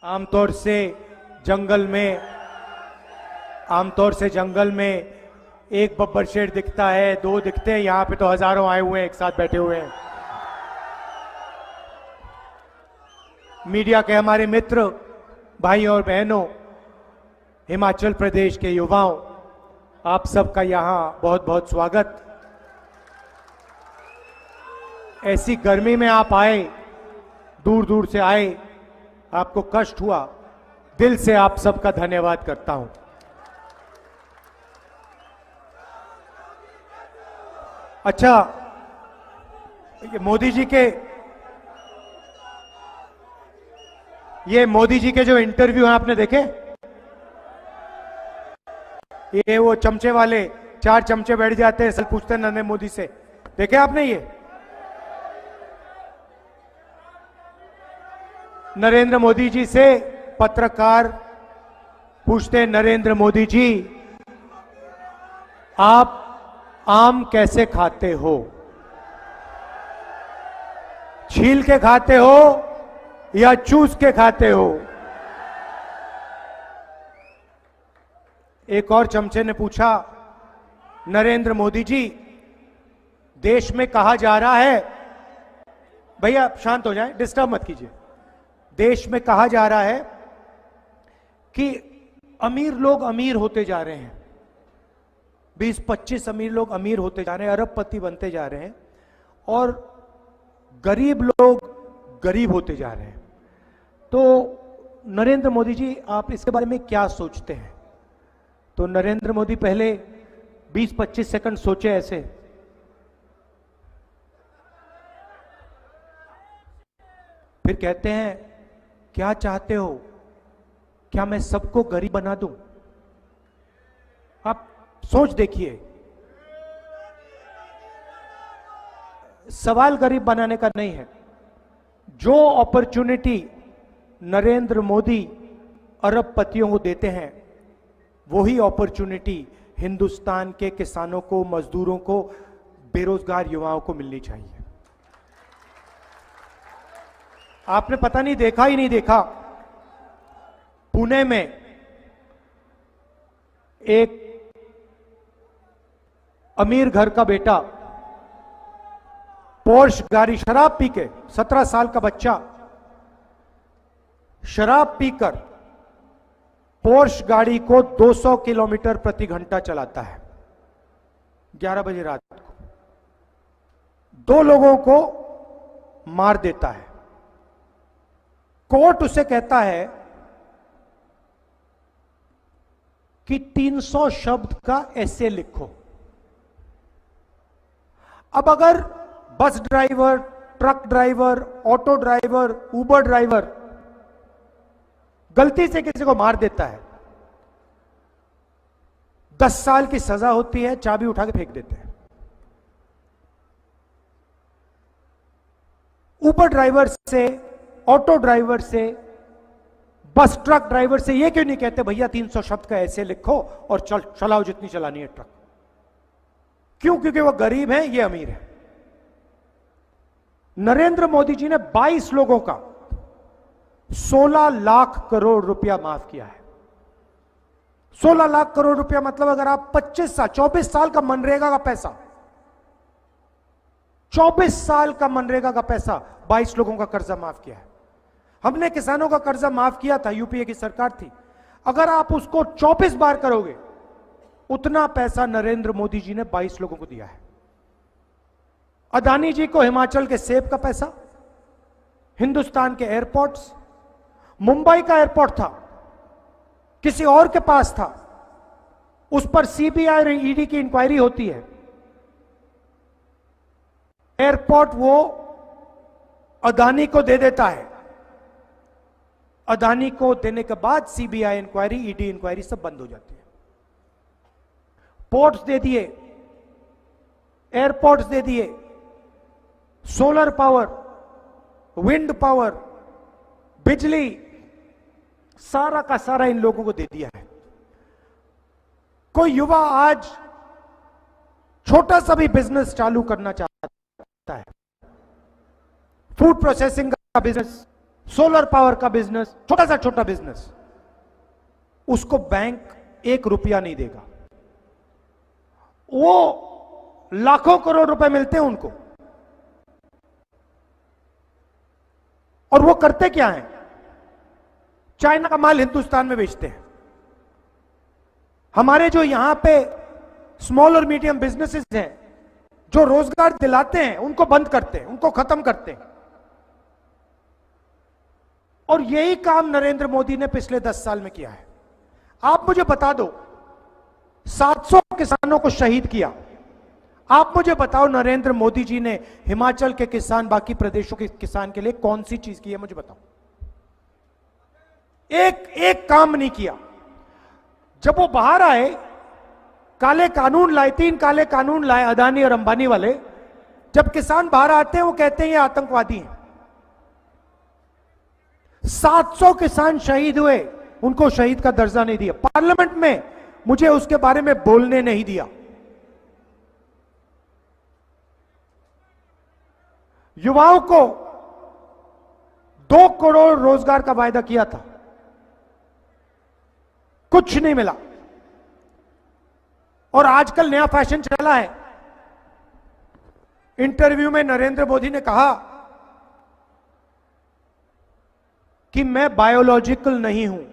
आमतौर से जंगल में एक बब्बर शेर दिखता है, दो दिखते हैं, यहां पे तो हजारों आए हुए हैं, एक साथ बैठे हुए हैं। मीडिया के हमारे मित्र, भाई और बहनों, हिमाचल प्रदेश के युवाओं, आप सबका यहां बहुत बहुत स्वागत। ऐसी गर्मी में आप आए, दूर दूर से आए, आपको कष्ट हुआ, दिल से आप सबका धन्यवाद करता हूं। अच्छा, ये मोदी जी के जो इंटरव्यू हैं आपने देखे? ये वो चमचे वाले, 4 चमचे बैठ जाते हैं, सब पूछते हैं नरेंद्र मोदी से, देखे आपने? ये नरेंद्र मोदी जी से पत्रकार पूछते हैं, नरेंद्र मोदी जी आप आम कैसे खाते हो? छील के खाते हो या चूस के खाते हो? एक और चमचे ने पूछा, नरेंद्र मोदी जी देश में कहा जा रहा है, भैया शांत हो जाएं, डिस्टर्ब मत कीजिए। देश में कहा जा रहा है कि अमीर लोग अमीर होते जा रहे हैं, 20-25 अमीर लोग अमीर होते जा रहे हैं, अरबपति बनते जा रहे हैं, और गरीब लोग गरीब होते जा रहे हैं। तो नरेंद्र मोदी जी आप इसके बारे में क्या सोचते हैं? तो नरेंद्र मोदी पहले 20-25 सेकंड सोचे ऐसे, फिर कहते हैं क्या चाहते हो, क्या मैं सबको गरीब बना दूं? आप सोच देखिए, सवाल गरीब बनाने का नहीं है। जो अपॉर्चुनिटी नरेंद्र मोदी अरबपतियों को देते हैं, वही अपॉर्चुनिटी हिंदुस्तान के किसानों को, मजदूरों को, बेरोजगार युवाओं को मिलनी चाहिए। आपने पता नहीं देखा ही नहीं देखा, पुणे में एक अमीर घर का बेटा पोर्श गाड़ी, शराब पी के, 17 साल का बच्चा शराब पीकर पोर्श गाड़ी को 200 किलोमीटर प्रति घंटा चलाता है 11 बजे रात को, 2 लोगों को मार देता है। कोर्ट उसे कहता है कि 300 शब्द का ऐसे लिखो। अब अगर bus driver, truck driver, auto driver, Uber driver गलती से किसी को मार देता है, 10 साल की सजा होती है, चाबी उठा के फेंक देते हैं। उबर ड्राइवर से, ऑटो ड्राइवर से, बस ट्रक ड्राइवर से ये क्यों नहीं कहते भैया 300 शब्द का ऐसे लिखो और चलाओ जितनी चलानी है ट्रक? क्यों? क्योंकि वो गरीब है, ये अमीर है। नरेंद्र मोदी जी ने 22 लोगों का 16 लाख करोड़ रुपया माफ किया है। 16 लाख करोड़ रुपया मतलब अगर आप 24 साल का मनरेगा का पैसा, 24 साल का मनरेगा का पैसा, 22 लोगों का कर्जा माफ किया है। हमने किसानों का कर्जा माफ किया था, यूपीए की सरकार थी। अगर आप उसको 24 बार करोगे, उतना पैसा नरेंद्र मोदी जी ने 22 लोगों को दिया है। अदानी जी को हिमाचल के सेब का पैसा, हिंदुस्तान के एयरपोर्ट्स, मुंबई का एयरपोर्ट था, किसी और के पास था, उस पर सीबीआई और ईडी की इंक्वायरी होती है। एयरपोर्ट वो अदानी को दे देता है, अदानी को देने के बाद सीबीआई इंक्वायरी, ईडी इंक्वायरी सब बंद हो जाती है। पोर्ट्स दे दिए, एयरपोर्ट्स दे दिए, सोलर पावर, विंड पावर, बिजली, सारा का सारा इन लोगों को दे दिया है। कोई युवा आज छोटा सा भी बिजनेस चालू करना चाहता है, फूड प्रोसेसिंग का बिजनेस, सोलर पावर का बिजनेस, छोटा सा छोटा बिजनेस, उसको बैंक 1 रुपया नहीं देगा। वो लाखों करोड़ रुपए मिलते हैं उनको, और वो करते क्या है? चाइना का माल हिंदुस्तान में बेचते हैं। हमारे जो यहां पे स्मॉल और मीडियम बिजनेसेस हैं, जो रोजगार दिलाते हैं, उनको बंद करते हैं, उनको खत्म करते हैं। और यही काम नरेंद्र मोदी ने पिछले 10 साल में किया है। आप मुझे बता दो, 700 किसानों को शहीद किया। आप मुझे बताओ, नरेंद्र मोदी जी ने हिमाचल के किसान, बाकी प्रदेशों के किसान के लिए कौन सी चीज की है? मुझे बताओ। एक काम नहीं किया। जब वो बाहर आए, काले कानून लाए, 3 काले कानून लाए अदानी और अंबानी वाले। जब किसान बाहर आते हैं, वो कहते हैं ये आतंकवादी हैं। 700 किसान शहीद हुए, उनको शहीद का दर्जा नहीं दिया। पार्लियामेंट में मुझे उसके बारे में बोलने नहीं दिया। युवाओं को 2 करोड़ रोजगार का वायदा किया था, कुछ नहीं मिला। और आजकल नया फैशन चला है। इंटरव्यू में नरेंद्र मोदी ने कहा कि मैं बायोलॉजिकल नहीं हूं।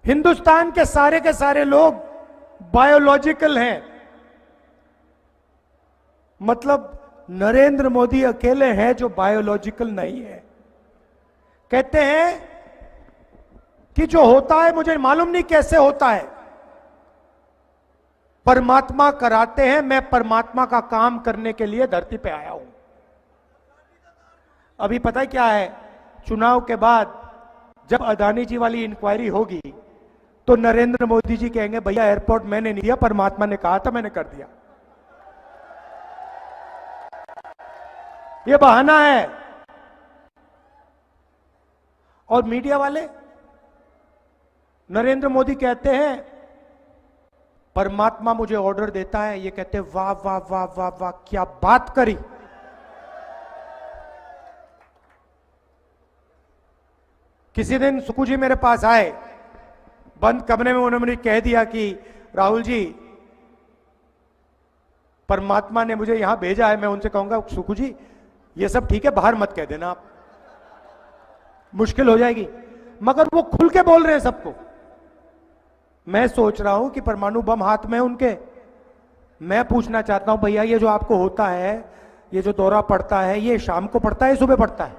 हिंदुस्तान के सारे लोग बायोलॉजिकल हैं। मतलब नरेंद्र मोदी अकेले हैं जो बायोलॉजिकल नहीं है। कहते हैं कि जो होता है मुझे मालूम नहीं कैसे होता है, परमात्मा कराते हैं, मैं परमात्मा का काम करने के लिए धरती पे आया हूं। अभी पता है क्या है? चुनाव के बाद जब अदानी जी वाली इंक्वायरी होगी, तो नरेंद्र मोदी जी कहेंगे भैया एयरपोर्ट मैंने नहीं दिया, परमात्मा ने कहा था, मैंने कर दिया। ये बहाना है। और मीडिया वाले, नरेंद्र मोदी कहते हैं परमात्मा मुझे ऑर्डर देता है, ये कहते हैं वाह वाह वाह वाह वाह, क्या बात करी। किसी दिन सुकू जी मेरे पास आए, बंद कमरे में, उन्होंने कह दिया कि राहुल जी, परमात्मा ने मुझे यहां भेजा है। मैं उनसे कहूंगा सुकू जी ये सब ठीक है, बाहर मत कह देना, आप मुश्किल हो जाएगी। मगर वो खुल के बोल रहे हैं सबको। मैं सोच रहा हूं कि परमाणु बम हाथ में है उनके। मैं पूछना चाहता हूं भैया, ये जो आपको होता है, ये जो दौरा पड़ता है, ये शाम को पड़ता है, सुबह पड़ता है?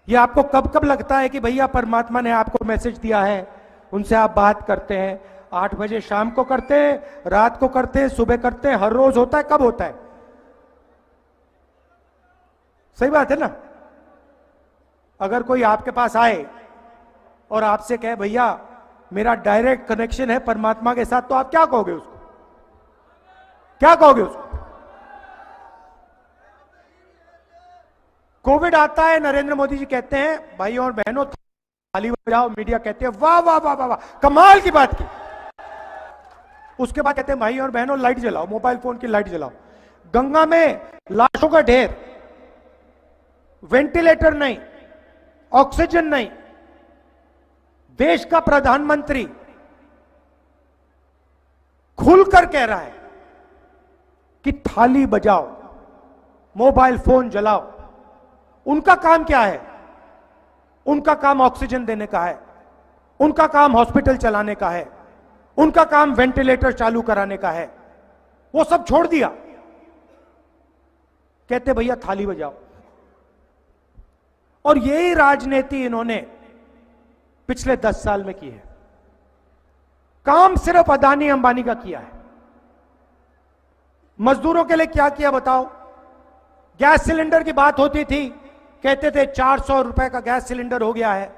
ये आपको कब कब लगता है कि भैया परमात्मा ने आपको मैसेज दिया है, उनसे आप बात करते हैं? 8 बजे शाम को करते हैं, रात को करते हैं, सुबह करते हैं, हर रोज होता है? कब होता है? सही बात है ना? अगर कोई आपके पास आए और आपसे कहे भैया मेरा डायरेक्ट कनेक्शन है परमात्मा के साथ, तो आप क्या कहोगे उसको? क्या कहोगे उसको? कोविड आता है, नरेंद्र मोदी जी कहते हैं भाइयों और बहनों ताली बजाओ, मीडिया कहते हैं वाह वाह वाह वाह वाह, कमाल की बात की। उसके बाद कहते हैं भाइयों और बहनों लाइट जलाओ, मोबाइल फोन की लाइट जलाओ। गंगा में लाशों का ढेर, वेंटिलेटर नहीं, ऑक्सीजन नहीं। देश का प्रधानमंत्री खुलकर कह रहा है कि थाली बजाओ, मोबाइल फोन जलाओ। उनका काम क्या है? उनका काम ऑक्सीजन देने का है, उनका काम हॉस्पिटल चलाने का है, उनका काम वेंटिलेटर चालू कराने का है। वो सब छोड़ दिया, कहते भैया थाली बजाओ। और यही राजनीति इन्होंने पिछले 10 साल में की है। काम सिर्फ अदानी अंबानी का किया है। मजदूरों के लिए क्या किया बताओ? गैस सिलेंडर की बात होती थी, कहते थे 400 रुपए का गैस सिलेंडर हो गया है।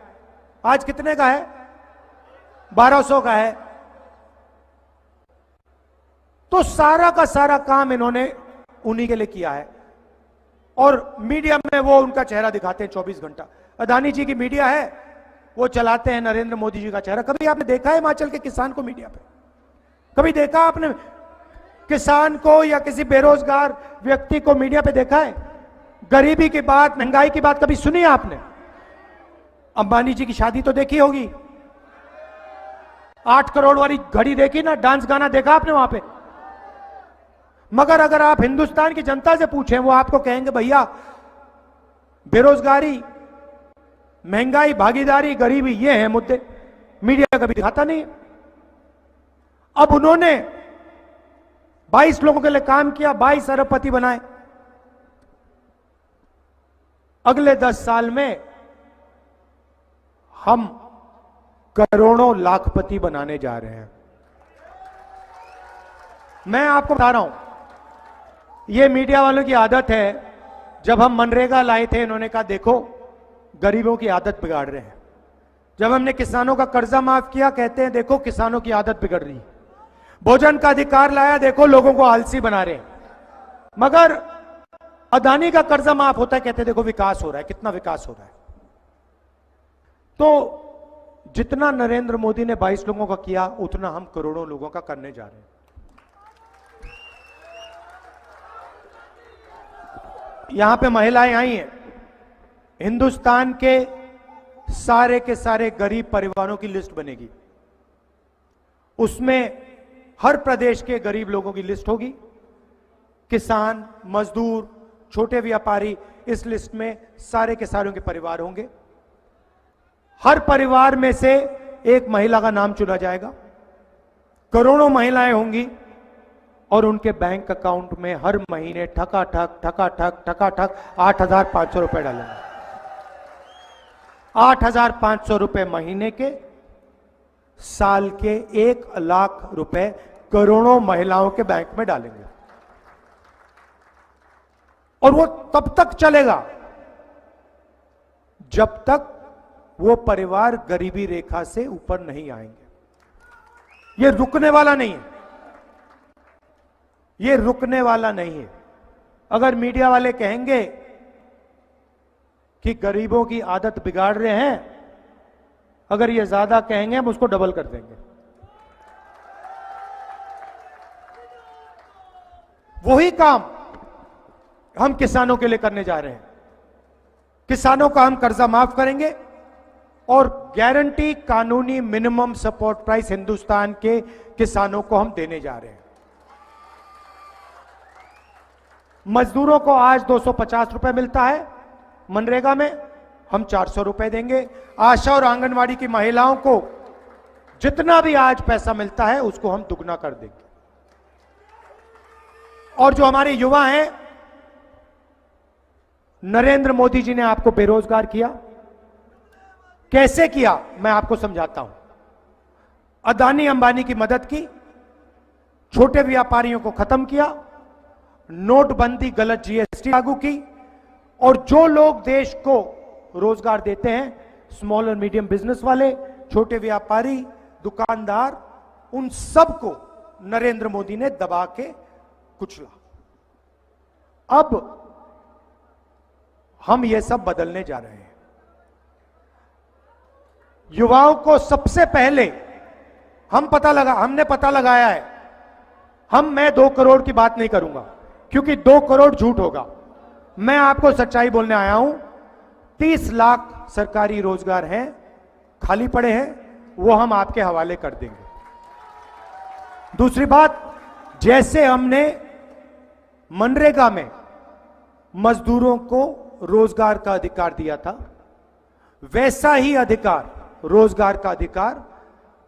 आज कितने का है? 1200 का है। तो सारा का सारा काम इन्होंने उन्हीं के लिए किया है। और मीडिया में वो उनका चेहरा दिखाते हैं 24 घंटा। अदानी जी की मीडिया है, वो चलाते हैं नरेंद्र मोदी जी का चेहरा। कभी आपने देखा है हिमाचल के किसान को मीडिया पे? कभी देखा आपने? किसान को या किसी बेरोजगार व्यक्ति को मीडिया पे देखा है? गरीबी की बात, महंगाई की बात कभी सुनी है आपने? अंबानी जी की शादी तो देखी होगी, 8 करोड़ वाली घड़ी देखी ना, डांस गाना देखा आपने वहां पे? मगर अगर आप हिंदुस्तान की जनता से पूछें, वो आपको कहेंगे भैया बेरोजगारी, महंगाई, भागीदारी, गरीबी, ये हैं मुद्दे। मीडिया कभी दिखाता नहीं है। अब उन्होंने 22 लोगों के लिए काम किया, 22 अरबपति बनाए। अगले 10 साल में हम करोड़ों लाखपति बनाने जा रहे हैं। मैं आपको बता रहा हूं, यह मीडिया वालों की आदत है। जब हम मनरेगा लाए थे, इन्होंने कहा देखो गरीबों की आदत बिगाड़ रहे हैं। जब हमने किसानों का कर्जा माफ किया, कहते हैं देखो किसानों की आदत बिगड़ रही है। भोजन का अधिकार लाया, देखो लोगों को आलसी बना रहे हैं। मगर अदानी का कर्जा माफ होता है, कहते हैं देखो विकास हो रहा है, कितना विकास हो रहा है। तो जितना नरेंद्र मोदी ने 22 लोगों का किया, उतना हम करोड़ों लोगों का करने जा रहे हैं। यहां पे महिलाएं आई हैं। हिंदुस्तान के सारे गरीब परिवारों की लिस्ट बनेगी। उसमें हर प्रदेश के गरीब लोगों की लिस्ट होगी। किसान, मजदूर, छोटे व्यापारी, इस लिस्ट में सारे के सारों के परिवार होंगे। हर परिवार में से एक महिला का नाम चुना जाएगा। करोड़ों महिलाएं होंगी और उनके बैंक अकाउंट में हर महीने ठकाठक 8,500 रुपए डालेंगे। 8,500 रुपए महीने के, साल के 1 लाख रुपए करोड़ों महिलाओं के बैंक में डालेंगे। और वो तब तक चलेगा जब तक वो परिवार गरीबी रेखा से ऊपर नहीं आएंगे। ये रुकने वाला नहीं है, ये रुकने वाला नहीं है। अगर मीडिया वाले कहेंगे कि गरीबों की आदत बिगाड़ रहे हैं, अगर ये ज्यादा कहेंगे हम उसको डबल कर देंगे। वही काम हम किसानों के लिए करने जा रहे हैं। किसानों का हम कर्जा माफ करेंगे और गारंटी कानूनी मिनिमम सपोर्ट प्राइस हिंदुस्तान के किसानों को हम देने जा रहे हैं। मजदूरों को आज 250 रुपए मिलता है, मनरेगा में हम 400 रुपए देंगे। आशा और आंगनवाड़ी की महिलाओं को जितना भी आज पैसा मिलता है उसको हम दुगना कर देंगे। और जो हमारे युवा हैं, नरेंद्र मोदी जी ने आपको बेरोजगार किया। कैसे किया मैं आपको समझाता हूं। अदानी अंबानी की मदद की, छोटे व्यापारियों को खत्म किया, नोटबंदी, गलत जीएसटी लागू की, और जो लोग देश को रोजगार देते हैं, स्मॉल और मीडियम बिजनेस वाले, छोटे व्यापारी, दुकानदार, उन सबको नरेंद्र मोदी ने दबा के कुचला। अब हम ये सब बदलने जा रहे हैं। युवाओं को सबसे पहले हमने पता लगाया है। मैं 2 करोड़ की बात नहीं करूंगा क्योंकि 2 करोड़ झूठ होगा। मैं आपको सच्चाई बोलने आया हूं। 30 लाख सरकारी रोजगार हैं, खाली पड़े हैं, वो हम आपके हवाले कर देंगे। दूसरी बात, जैसे हमने मनरेगा में मजदूरों को रोजगार का अधिकार दिया था, वैसा ही अधिकार, रोजगार का अधिकार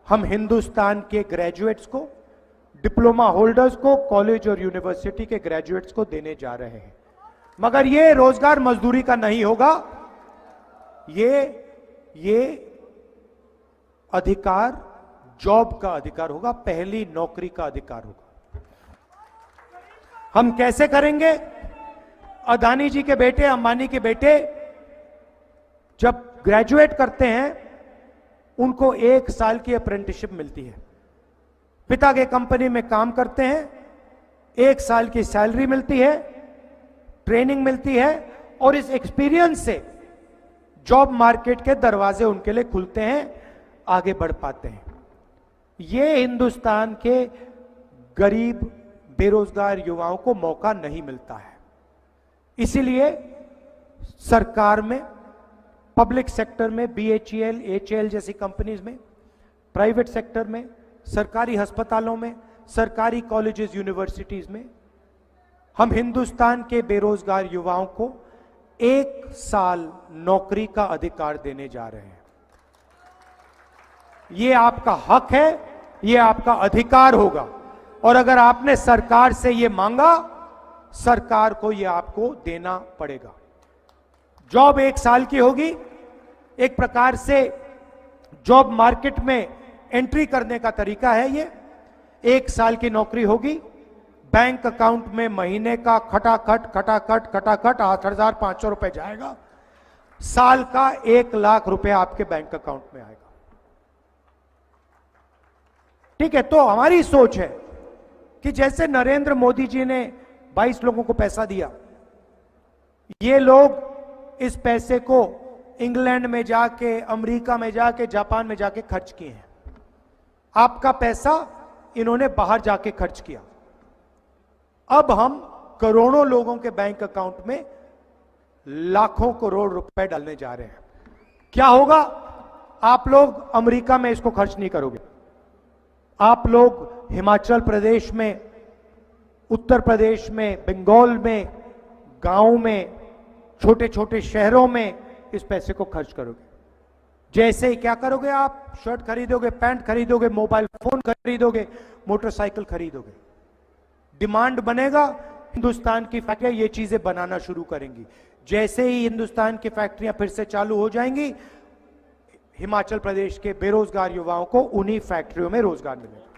हम हिंदुस्तान के ग्रेजुएट्स को, डिप्लोमा होल्डर्स को, कॉलेज और यूनिवर्सिटी के ग्रेजुएट्स को देने जा रहे हैं। मगर ये रोजगार मजदूरी का नहीं होगा, ये अधिकार जॉब का अधिकार होगा, पहली नौकरी का अधिकार होगा। हम कैसे करेंगे? अदानी जी के बेटे, अंबानी के बेटे जब ग्रेजुएट करते हैं, उनको 1 साल की अप्रेंटिसशिप मिलती है। पिता के कंपनी में काम करते हैं, 1 साल की सैलरी मिलती है, ट्रेनिंग मिलती है, और इस एक्सपीरियंस से जॉब मार्केट के दरवाजे उनके लिए खुलते हैं, आगे बढ़ पाते हैं। ये हिंदुस्तान के गरीब बेरोजगार युवाओं को मौका नहीं मिलता है। इसीलिए सरकार में, पब्लिक सेक्टर में, BHEL, HAL जैसी कंपनीज में, प्राइवेट सेक्टर में, सरकारी अस्पतालों में, सरकारी कॉलेजेस, यूनिवर्सिटीज में हम हिंदुस्तान के बेरोजगार युवाओं को 1 साल नौकरी का अधिकार देने जा रहे हैं। ये आपका हक है, ये आपका अधिकार होगा, और अगर आपने सरकार से ये मांगा, सरकार को ये आपको देना पड़ेगा। जॉब 1 साल की होगी। एक प्रकार से जॉब मार्केट में एंट्री करने का तरीका है ये। 1 साल की नौकरी होगी, बैंक अकाउंट में महीने का खटाखट 8,500 रुपए जाएगा, साल का 1 लाख रुपए आपके बैंक अकाउंट में आएगा। ठीक है, तो हमारी सोच है कि जैसे नरेंद्र मोदी जी ने 22 लोगों को पैसा दिया, ये लोग इस पैसे को इंग्लैंड में जाके, अमेरिका में जाके, जापान में जाके खर्च किए हैं। आपका पैसा इन्होंने बाहर जाके खर्च किया। अब हम करोड़ों लोगों के बैंक अकाउंट में लाखों करोड़ रुपए डालने जा रहे हैं। क्या होगा? आप लोग अमेरिका में इसको खर्च नहीं करोगे, आप लोग हिमाचल प्रदेश में, उत्तर प्रदेश में, बंगाल में, गांव में, छोटे छोटे शहरों में इस पैसे को खर्च करोगे। जैसे ही क्या करोगे? आप शर्ट खरीदोगे, पैंट खरीदोगे, मोबाइल फोन खरीदोगे, मोटरसाइकिल खरीदोगे। डिमांड बनेगा, हिंदुस्तान की फैक्ट्रियां ये चीजें बनाना शुरू करेंगी। जैसे ही हिंदुस्तान की फैक्ट्रियां फिर से चालू हो जाएंगी, हिमाचल प्रदेश के बेरोजगार युवाओं को उन्हीं फैक्ट्रियों में रोजगार मिलेगा।